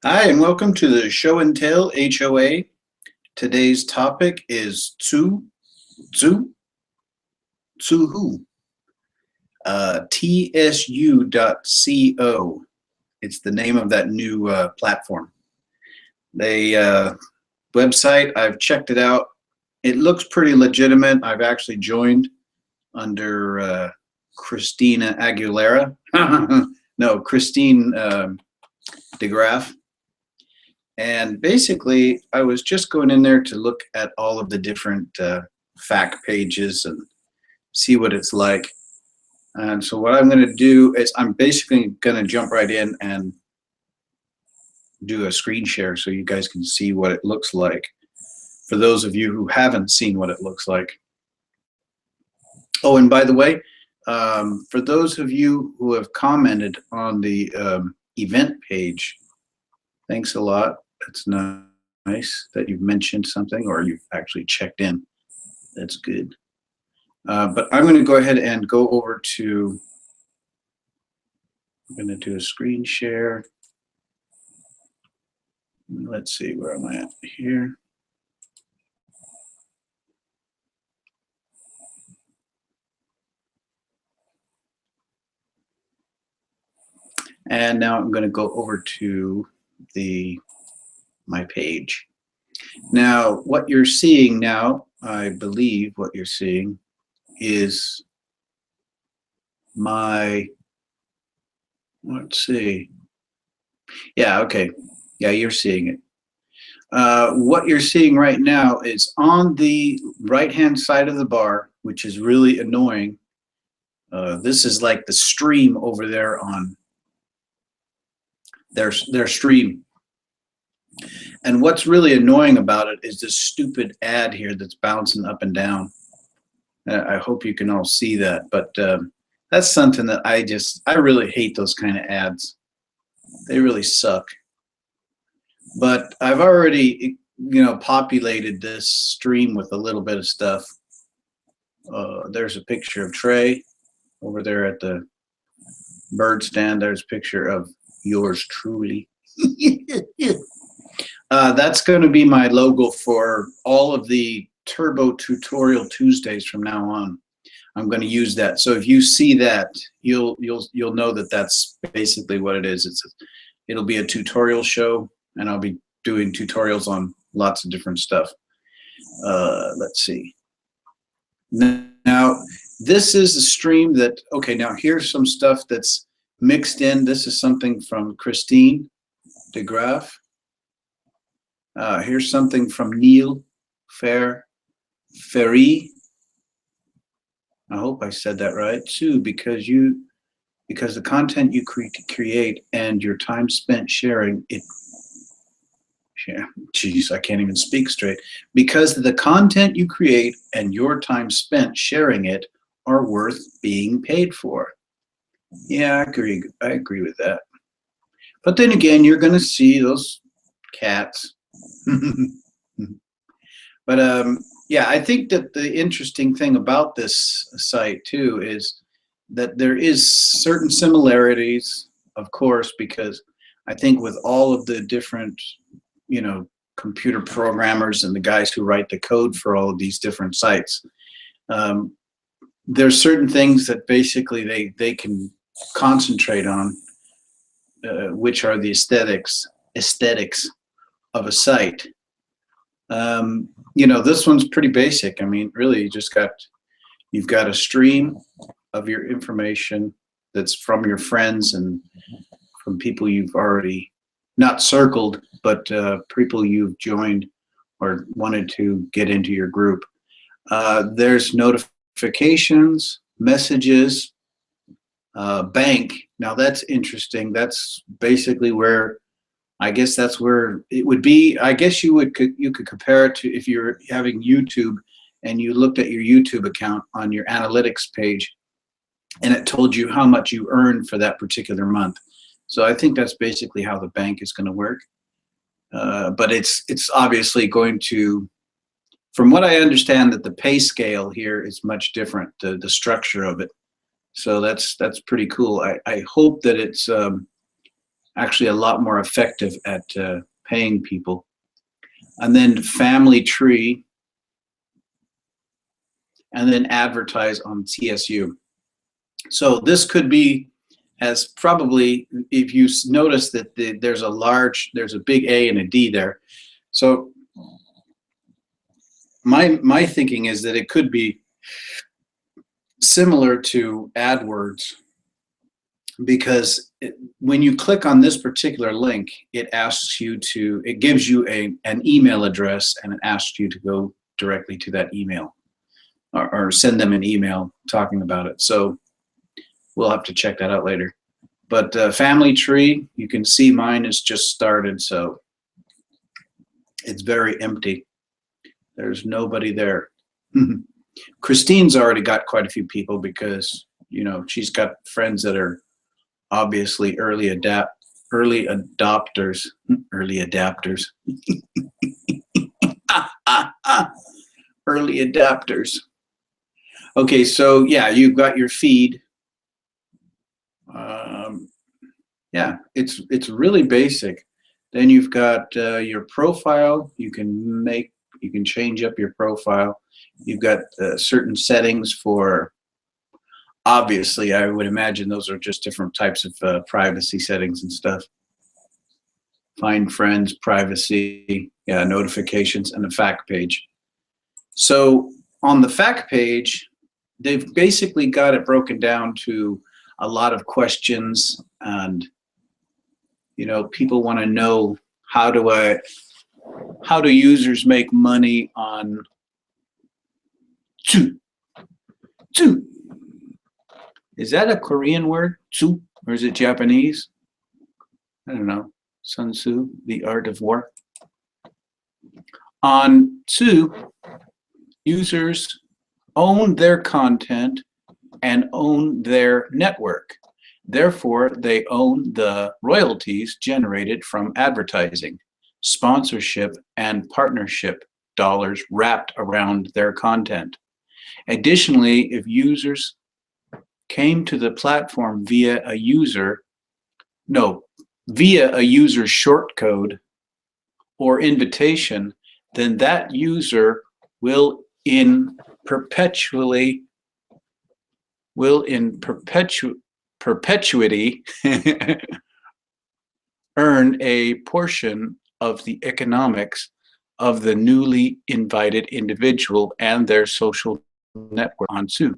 Hi, and welcome to the Show and Tell HOA. Today's topic is to who? TSU.co. It's the name of that new platform. They website, I've checked it out. It looks pretty legitimate. I've actually joined under Christina Aguilera. No, Christine DeGraff. And basically, I was just going in there to look at all of the different fact pages and see what it's like. And so what I'm going to do is I'm basically going to jump right in and do a screen share so you guys can see what it looks like for those of you who haven't seen what it looks like. Oh, and by the way, for those of you who have commented on the event page, thanks a lot. It's nice that you've mentioned something or you've actually checked in. That's good. But I'm going to go ahead and go over to, I'm going to do a screen share. Let's see, where am I at here? And now I'm going to go over to my page. Now, what you're seeing now, I believe what you're seeing is my, let's see. Yeah, okay. Yeah, you're seeing it. What you're seeing right now is on the right-hand side of the bar, which is really annoying. This is like the stream over there on their stream. And what's really annoying about it is this stupid ad here that's bouncing up and down. I hope you can all see that, but that's something that I really hate those kind of ads. They really suck. But I've already, populated this stream with a little bit of stuff. There's a picture of Trey over there at the bird stand. There's a picture of yours truly. That's going to be my logo for all of the Turbo Tutorial Tuesdays from now on. I'm going to use that. So if you see that, you'll know that that's basically what it is. It'll be a tutorial show, and I'll be doing tutorials on lots of different stuff. Let's see. Now, this is a stream that, okay, now here's some stuff that's mixed in. This is something from Christine DeGraff. Here's something from Neil Ferry. I hope I said that right too, because the content you create and your time spent sharing it. Yeah, geez, I can't even speak straight. Because the content you create and your time spent sharing it are worth being paid for. Yeah, I agree with that. But then again, you're going to see those cats. But yeah, I think that the interesting thing about this site too is that there is certain similarities, of course, because I think with all of the different, computer programmers and the guys who write the code for all of these different sites, there's certain things that basically they can concentrate on, which are the aesthetics of a site. This one's pretty basic. I mean, really, you've got a stream of your information that's from your friends and from people you've already not circled, but people you've joined or wanted to get into your group. There's notifications, messages, bank. Now that's interesting. That's basically where, I guess that's where it would be. I guess you could compare it to if you're having YouTube and you looked at your YouTube account on your analytics page and it told you how much you earned for that particular month. So I think that's basically how the bank is going to work. But it's obviously going to, from what I understand, that the pay scale here is much different, the structure of it. So that's pretty cool. I hope that it's actually a lot more effective at paying people. And then family tree, and then advertise on TSU. So this could be, as probably, if you notice that there's a big A and a D there. So my thinking is that it could be similar to AdWords, because when you click on this particular link, it gives you an email address, and it asks you to go directly to that email, or send them an email talking about it. So we'll have to check that out later. But family tree, you can see mine is just started, so it's very empty. There's nobody there. Christine's already got quite a few people, because she's got friends that are obviously early adapters. Early adapters. Early adapters. Okay, so yeah, you've got your feed. Yeah, it's really basic. Then you've got your profile. You can change up your profile. You've got certain settings for, obviously, I would imagine those are just different types of privacy settings and stuff. Find friends, privacy, yeah, notifications, and a fact page. So on the fact page, they've basically got it broken down to a lot of questions, and people want to know, how do users make money on Tsu? Tsu. Is that a Korean word, Tsu, or is it Japanese? I don't know. Sun Tzu, The Art of War. On Tsu, users own their content and own their network. Therefore, they own the royalties generated from advertising, sponsorship, and partnership dollars wrapped around their content. Additionally, if users came to the platform via a user shortcode or invitation, then that user will in perpetuity earn a portion of the economics of the newly invited individual and their social network on Tsu.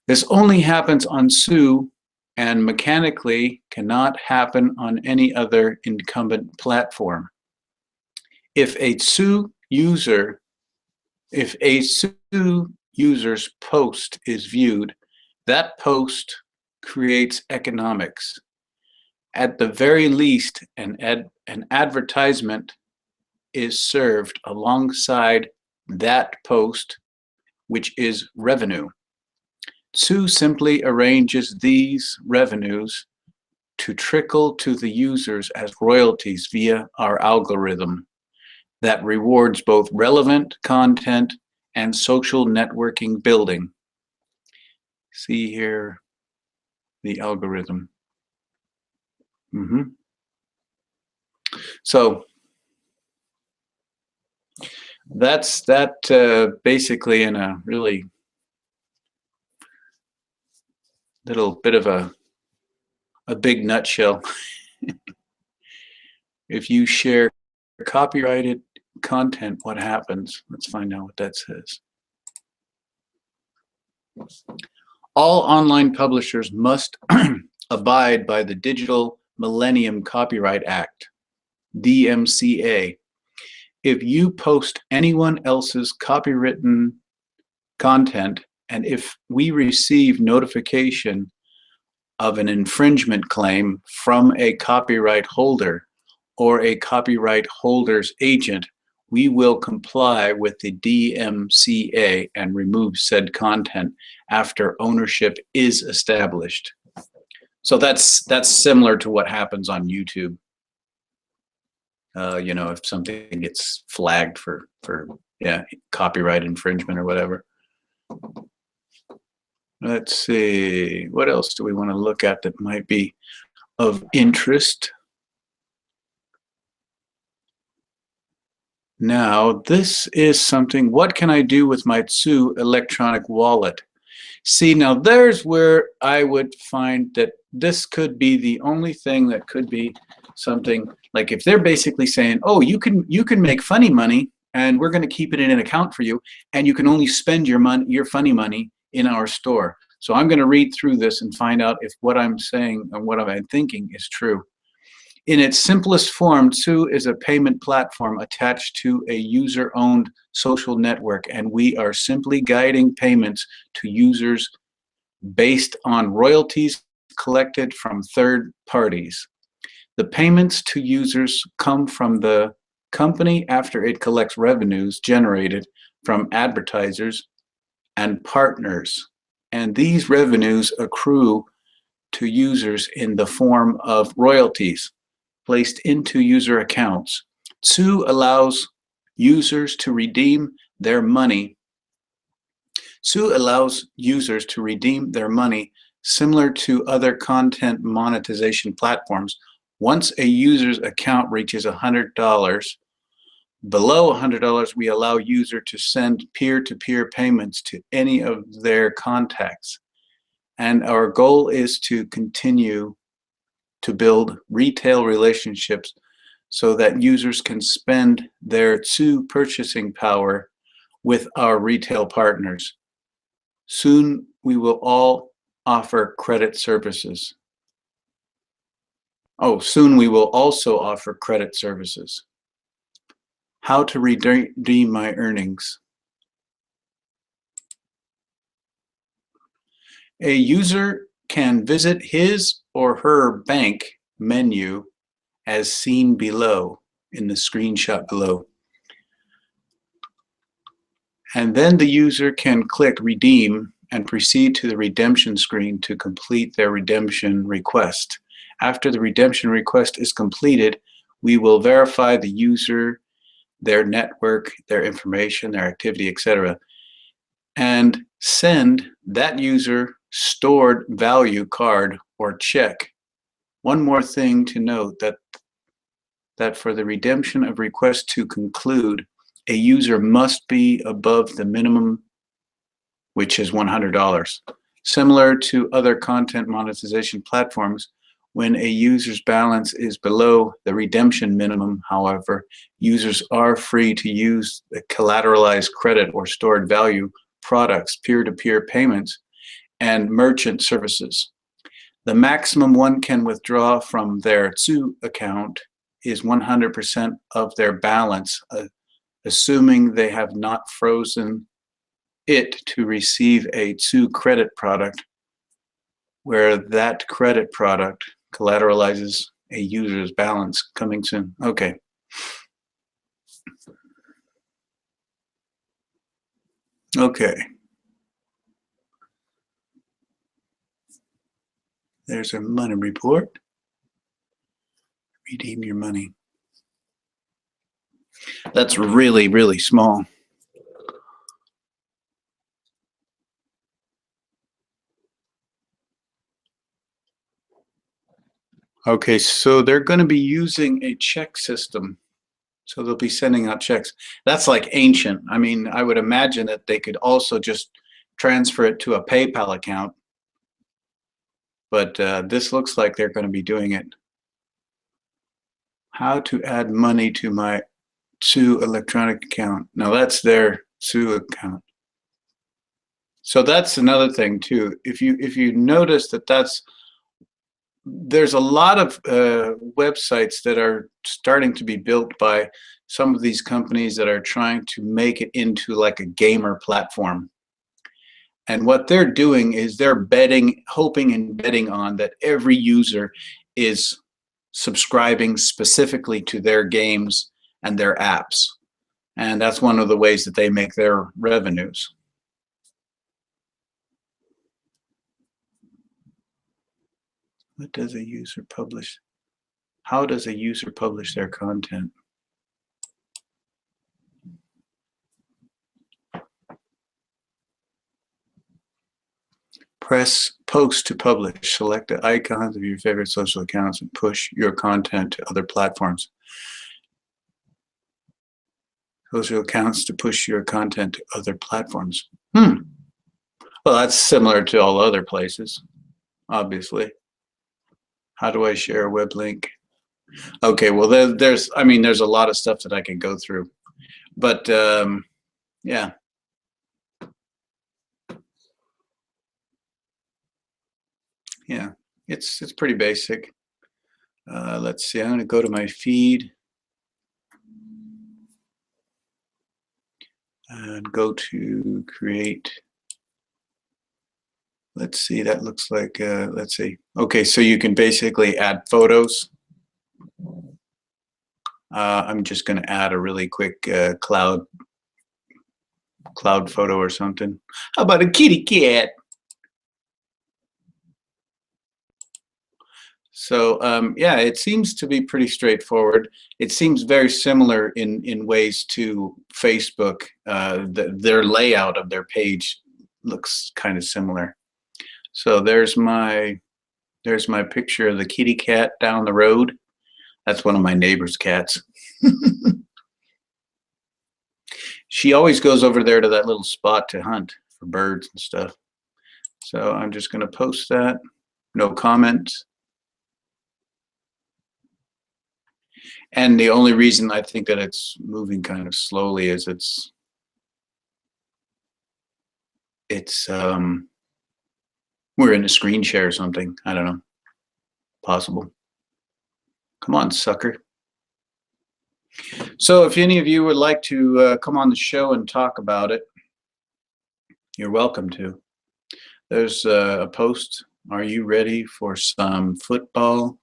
This only happens on Tsu, and mechanically cannot happen on any other incumbent platform. If a Tsu user's post is viewed, that post creates economics. At the very least, an advertisement is served alongside that post, which is revenue. Tsu simply arranges these revenues to trickle to the users as royalties via our algorithm that rewards both relevant content and social networking building. See here the algorithm. So that's that basically, in a really little bit of a big nutshell. If you share copyrighted content, what happens? Let's find out what that says. All online publishers must abide by the Digital Millennium Copyright Act, DMCA. If you post anyone else's copywritten content, and if we receive notification of an infringement claim from a copyright holder or a copyright holder's agent, we will comply with the DMCA and remove said content after ownership is established. So that's similar to what happens on YouTube. If something gets flagged for copyright infringement or whatever. Let's see, what else do we want to look at that might be? of interest. Now, this is something, what can I do with my Tsu electronic wallet? See, now there's where I would find that this could be the only thing that could be something like if they're basically saying, oh, you can make funny money and we're going to keep it in an account for you and you can only spend your funny money in our store. So I'm going to read through this and find out if what I'm saying and what I'm thinking is true. In its simplest form, Tsu is a payment platform attached to a user-owned social network, and we are simply guiding payments to users based on royalties collected from third parties. The payments to users come from the company after it collects revenues generated from advertisers and partners, and these revenues accrue to users in the form of royalties placed into user accounts. Tsu allows users to redeem their money. Tsu allows users to redeem their money similar to other content monetization platforms. Once a user's account reaches $100, below $100, we allow user to send peer-to-peer payments to any of their contacts. And our goal is to continue to build retail relationships so that users can spend their Tsu purchasing power with our retail partners. Soon we will all offer credit services. Oh, soon we will also offer credit services. How to redeem my earnings. A user can visit his or her bank menu as seen below in the screenshot below. And then the user can click redeem and proceed to the redemption screen to complete their redemption request. After the redemption request is completed, we will verify the user, their network, their information, their activity, etc., and send that user stored value card or check. One more thing to note, that for the redemption of request to conclude, a user must be above the minimum, which is $100. Similar to other content monetization platforms, when a user's balance is below the redemption minimum, however, users are free to use the collateralized credit or stored value products, peer-to-peer payments, and merchant services. The maximum one can withdraw from their Tsu account is 100% of their balance, assuming they have not frozen it to receive a Tsu credit product, where that credit product collateralizes a user's balance. Coming soon. Okay. Okay. There's a money report. Redeem your money. That's really, really small. Okay, so they're going to be using a check system. So they'll be sending out checks. That's like ancient. I mean, I would imagine that they could also just transfer it to a PayPal account. But this looks like they're going to be doing it. How to add money to my Tsu electronic account. Now that's their Tsu account. So that's another thing too. If you notice there's a lot of websites that are starting to be built by some of these companies that are trying to make it into like a gamer platform. And what they're doing is they're hoping and betting on that every user is subscribing specifically to their games and their apps. And that's one of the ways that they make their revenues. What does a user publish? How does a user publish their content? Press post to publish. Select the icons of your favorite social accounts and push your content to other platforms. Social accounts to push your content to other platforms. Well, that's similar to all other places, obviously. How do I share a web link? Okay, well, there's a lot of stuff that I can go through, but yeah. Yeah, it's pretty basic. Let's see, I'm going to go to my feed and go to create. Let's see, that looks like, let's see. Okay, so you can basically add photos. I'm just going to add a really quick cloud photo or something. How about a kitty cat? So yeah, it seems to be pretty straightforward. It seems very similar in ways to Facebook. Their layout of their page looks kind of similar. So there's my picture of the kitty cat down the road. That's one of my neighbor's cats. She always goes over there to that little spot to hunt for birds and stuff. So I'm just going to post that. No comments. And the only reason I think that it's moving kind of slowly is we're in a screen share or something. I don't know. Possible. Come on, sucker. So if any of you would like to come on the show and talk about it, you're welcome to. There's a post. Are you ready for some football?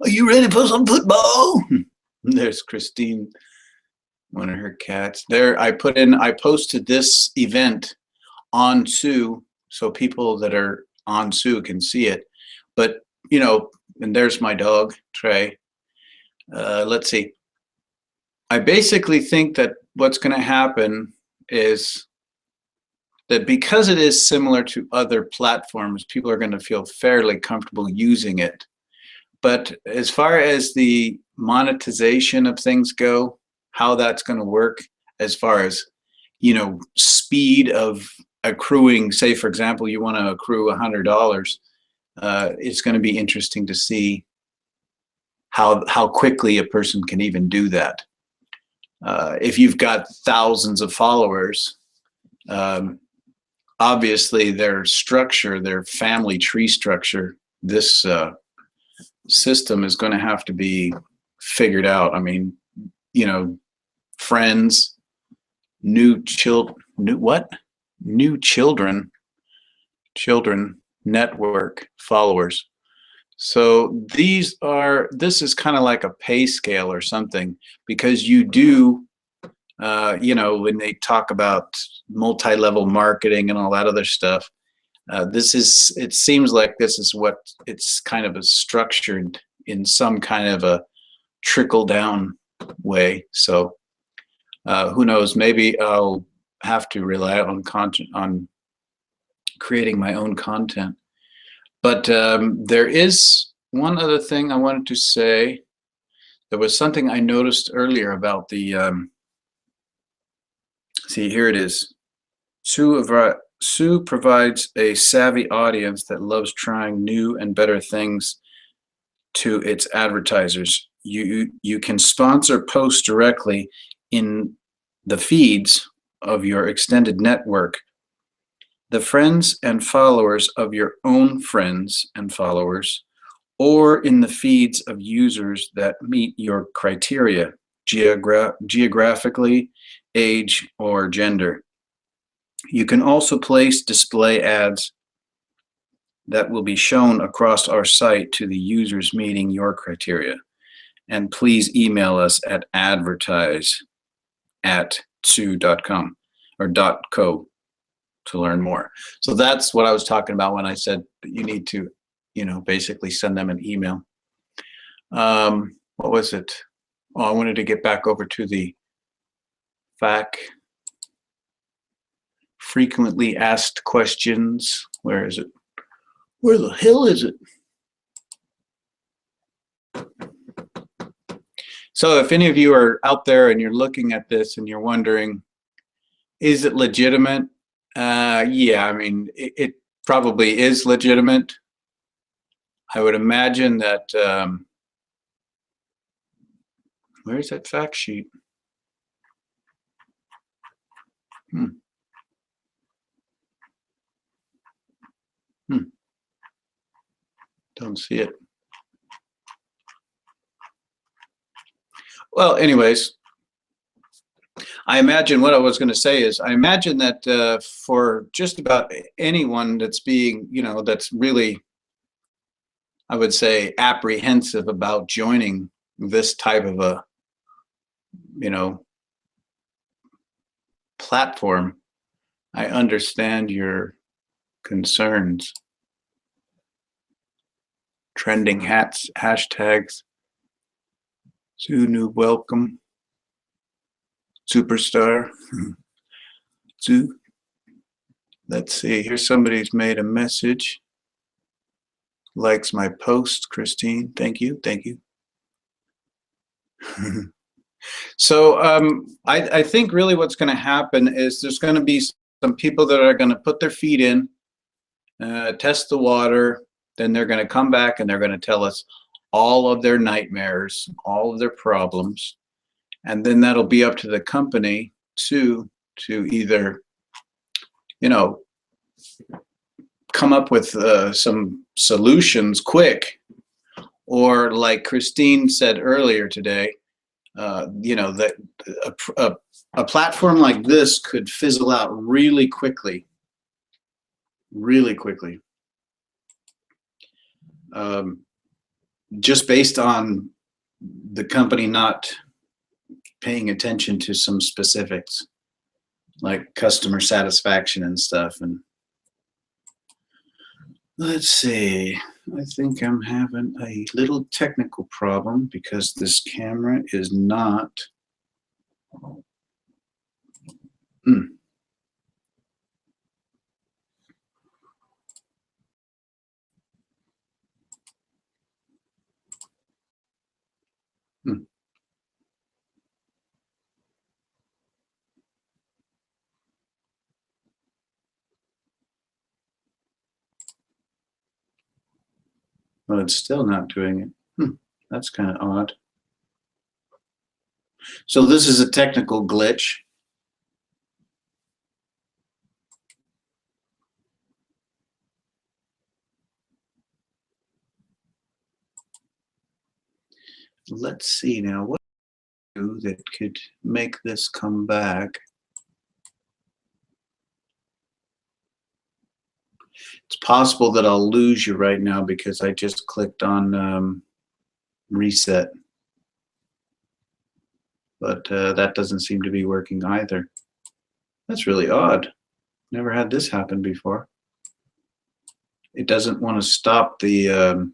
Are you ready for some football? There's Christine, one of her cats. There, I posted this event on Sue, so people that are on Sue can see it. But, you know, and there's my dog, Trey. Let's see. I basically think that what's going to happen is that because it is similar to other platforms, people are going to feel fairly comfortable using it. But as far as the monetization of things go, how that's going to work, as far as, you know, speed of accruing, say, for example, you want to accrue $100, it's going to be interesting to see how quickly a person can even do that. If you've got thousands of followers, obviously their structure, their family tree structure, this system is going to have to be figured out. I mean, you know, friends, new children, network, followers. So this is kind of like a pay scale or something, because you do, you know, when they talk about multi-level marketing and all that other stuff, it seems like this is what it's kind of structured in some kind of a trickle down way. So who knows, maybe I'll have to rely on creating my own content. But there is one other thing I wanted to say. There was something I noticed earlier about the, see, here it is. Sue provides a savvy audience that loves trying new and better things to its advertisers. You can sponsor posts directly in the feeds of your extended network. The friends and followers of your own friends and followers, or in the feeds of users that meet your criteria, geographically, age, or gender. You can also place display ads that will be shown across our site to the users meeting your criteria. And please email us at advertise@sue.com or .co to learn more. So that's what I was talking about when I said that you need to, you know, basically send them an email. What was it? Oh, I wanted to get back over to the frequently asked questions. Where is it? Where the hell is it? So if any of you are out there and you're looking at this and you're wondering, is it legitimate? Yeah, I mean, it probably is legitimate. I would imagine that, where's that fact sheet? Don't see it. Well, anyways, I imagine what I was going to say is I imagine that for just about anyone that's being, that's really, I would say, apprehensive about joining this type of a, platform, I understand your concerns. Trending hats, hashtags, Sue new welcome, superstar, Sue. Let's see, here's somebody's made a message. Likes my post, Christine. Thank you, thank you. So I think really what's going to happen is there's going to be some people that are going to put their feet in, test the water, then they're going to come back and they're going to tell us all of their nightmares, all of their problems, and then that'll be up to the company to either, come up with some solutions quick, or like Christine said earlier today, that a platform like this could fizzle out really quickly, just based on the company not paying attention to some specifics like customer satisfaction and stuff. And let's see, I think I'm having a little technical problem because this camera is not. Well, it's still not doing it. That's kind of odd. So this is a technical glitch. Let's see now what that could make this come back. It's possible that I'll lose you right now because I just clicked on reset, but that doesn't seem to be working either. That's really odd. Never had this happen before. It doesn't want to stop the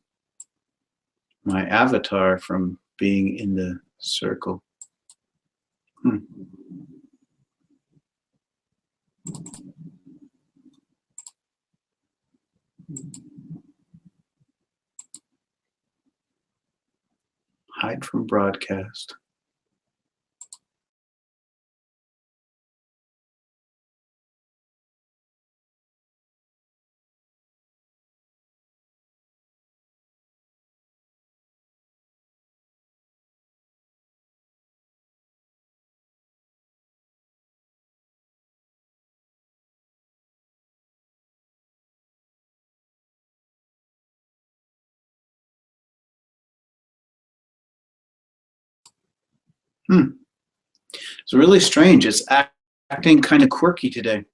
my avatar from being in the circle. Hide from broadcast. It's really strange. It's acting kind of quirky today.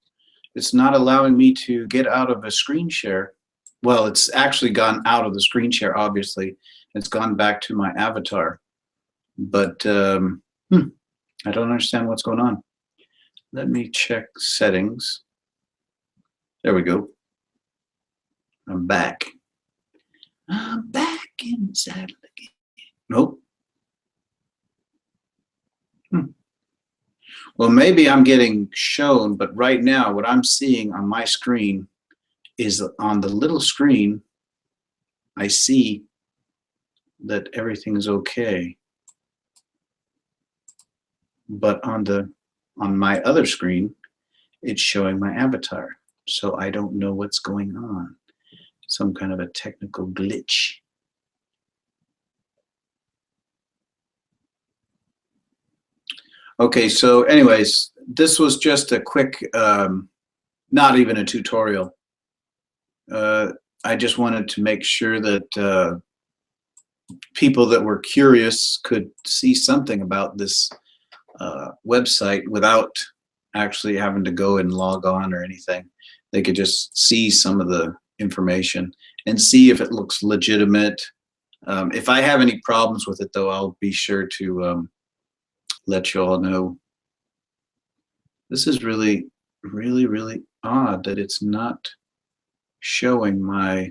It's not allowing me to get out of a screen share. Well, it's actually gone out of the screen share, obviously. It's gone back to my avatar. But I don't understand what's going on. Let me check settings. There we go. I'm back. I'm back in the saddle again. Nope. Well, maybe I'm getting shown, but right now what I'm seeing on my screen is on the little screen, I see that everything is okay. But on my other screen, it's showing my avatar. So I don't know what's going on. Some kind of a technical glitch. Okay, so anyways, this was just a quick, not even a tutorial. I just wanted to make sure that people that were curious could see something about this website without actually having to go and log on or anything. They could just see some of the information and see if it looks legitimate. If I have any problems with it, though, I'll be sure to let you all know. This is really, really, really odd that it's not showing my.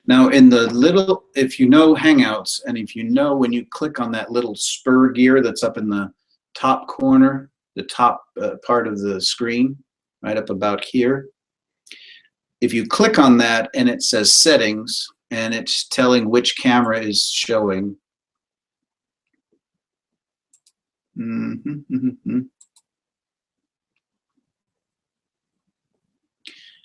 Now in the little, if you know Hangouts, and if you know when you click on that little spur gear that's up in the top corner, the top part of the screen, right up about here, if you click on that and it says settings and it's telling which camera is showing. And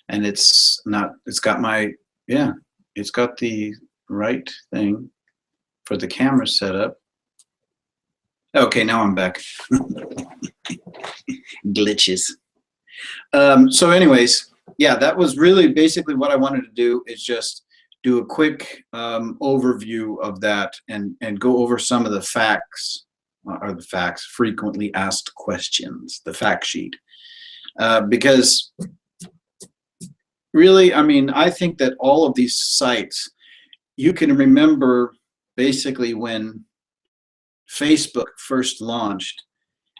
it's not, it's got my, yeah, it's got the right thing for the camera setup. Okay, now I'm back. Glitches. So anyways, yeah, that was really basically what I wanted to do, is just do a quick overview of that and go over some of the facts, or the facts, frequently asked questions, the fact sheet. Because really, I mean, I think that all of these sites, you can remember basically when Facebook first launched,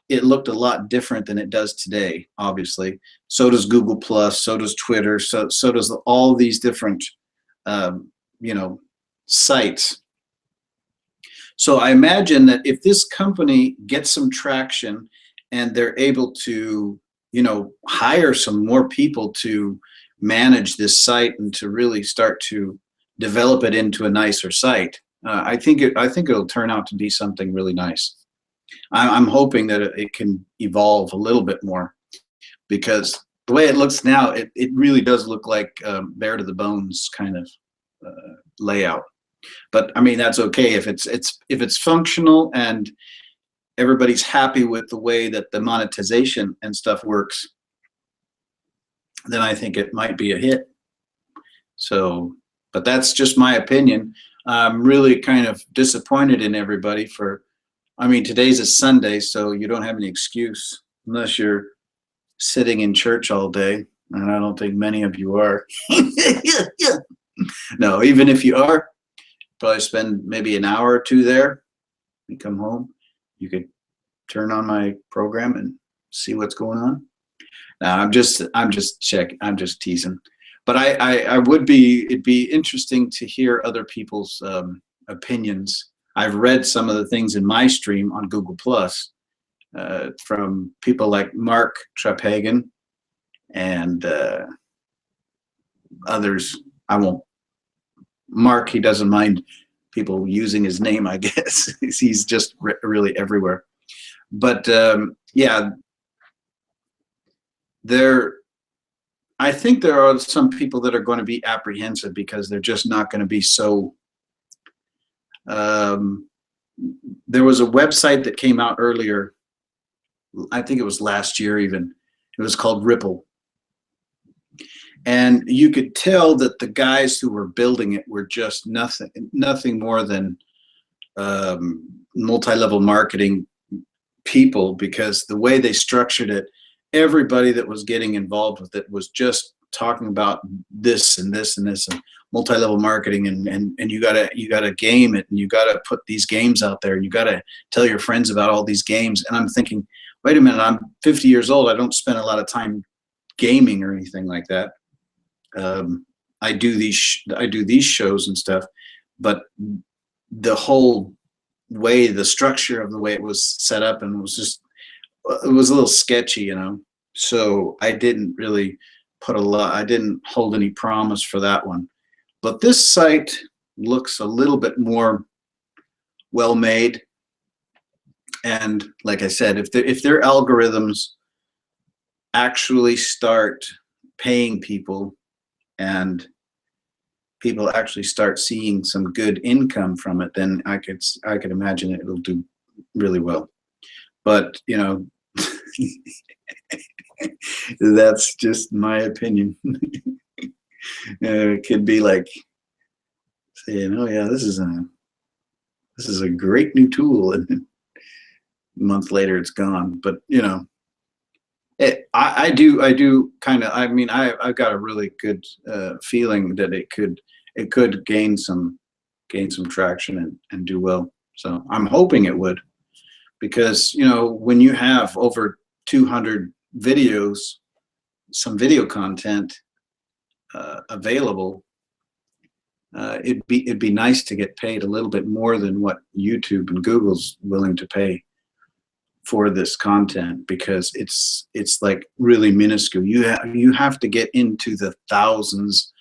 it looked a lot different than it does today, obviously. So does Google Plus, so does Twitter, so does all these different, you know, sites. So I imagine that if this company gets some traction and they're able to, you know, hire some more people to manage this site and to really start to develop it into a nicer site, I think it'll turn out to be something really nice. I'm hoping that it can evolve a little bit more, because the way it looks now, it really does look like bare to the bones kind of layout. But I mean, that's okay if it's functional and everybody's happy with the way that the monetization and stuff works, then I think it might be a hit. So, but that's just my opinion. I'm really kind of disappointed in everybody for, I mean, today's a Sunday, so you don't have any excuse unless you're sitting in church all day, and I don't think many of you are. No, even if you are, probably spend maybe an hour or two there. You come home, you could turn on my program and see what's going on. Now, I'm just teasing. But it'd be interesting to hear other people's opinions. I've read some of the things in my stream on Google Plus from people like Mark Trapagan and others. I won't. Mark, he doesn't mind people using his name, I guess. He's just really everywhere. But yeah, I think there are some people that are going to be apprehensive because they're just not going to be so. There was a website that came out earlier, I think it was last year even. It was called Ripple. And you could tell that the guys who were building it were just nothing more than multi-level marketing people, because the way they structured it, everybody that was getting involved with it was just talking about this and this and this and multi-level marketing, and you gotta game it, and you gotta put these games out there, and you gotta tell your friends about all these games. And I'm thinking, wait a minute, I'm 50 years old. I don't spend a lot of time gaming or anything like that. I do these shows and stuff, but the whole way, the structure of the way it was set up, and it was a little sketchy, you know. So I didn't really put a lot, I didn't hold any promise for that one. But this site looks a little bit more well made. And like I said, if their algorithms actually start paying people and people actually start seeing some good income from it, then I could imagine it'll do really well. But you know, that's just my opinion. It could be like saying, "Oh yeah, this is a great new tool," and a month later it's gone. But you know, I do kind of. I mean, I've got a really good feeling that it could gain some traction and do well. So I'm hoping it would, because you know, when you have over 200 videos, some video content available, it'd be nice to get paid a little bit more than what YouTube and Google's willing to pay for this content, because it's like really minuscule. You have to get into the thousands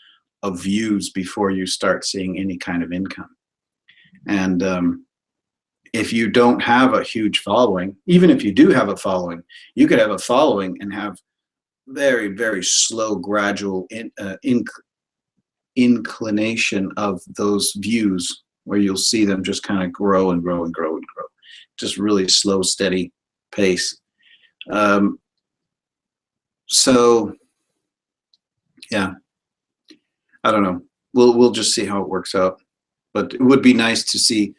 of views before you start seeing any kind of income. And if you don't have a huge following, even if you do have a following, you could have a following and have very, very slow, gradual inclination of those views, where you'll see them just kind of grow and grow and grow and grow. Just really slow, steady pace. So yeah, I don't know. We'll just see how it works out. But it would be nice to see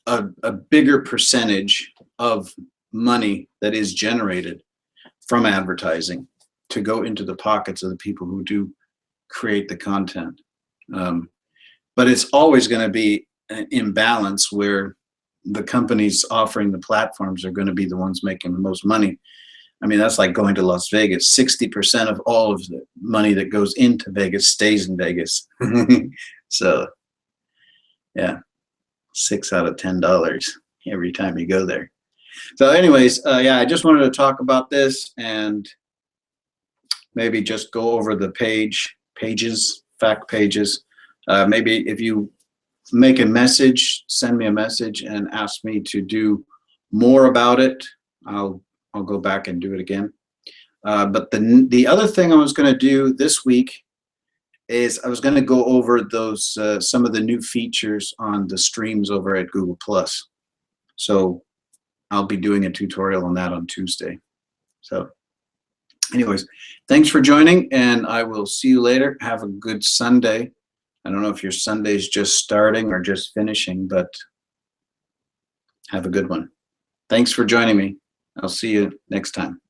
a bigger percentage of money that is generated from advertising to go into the pockets of the people who do create the content. But it's always going to be an imbalance where the companies offering the platforms are going to be the ones making the most money. I mean, that's like going to Las Vegas. 60% of all of the money that goes into Vegas stays in Vegas. So yeah, $6 out of $10 every time you go there. So anyways, yeah, I just wanted to talk about this and maybe just go over the pages, fact pages. Maybe if you make a message, send me a message and ask me to do more about it, I'll go back and do it again. But the other thing I was going to do this week is I was going to go over those some of the new features on the streams over at Google+. So I'll be doing a tutorial on that on Tuesday. So anyways, thanks for joining, and I will see you later. Have a good Sunday. I don't know if your Sunday's just starting or just finishing, but have a good one. Thanks for joining me. I'll see you next time.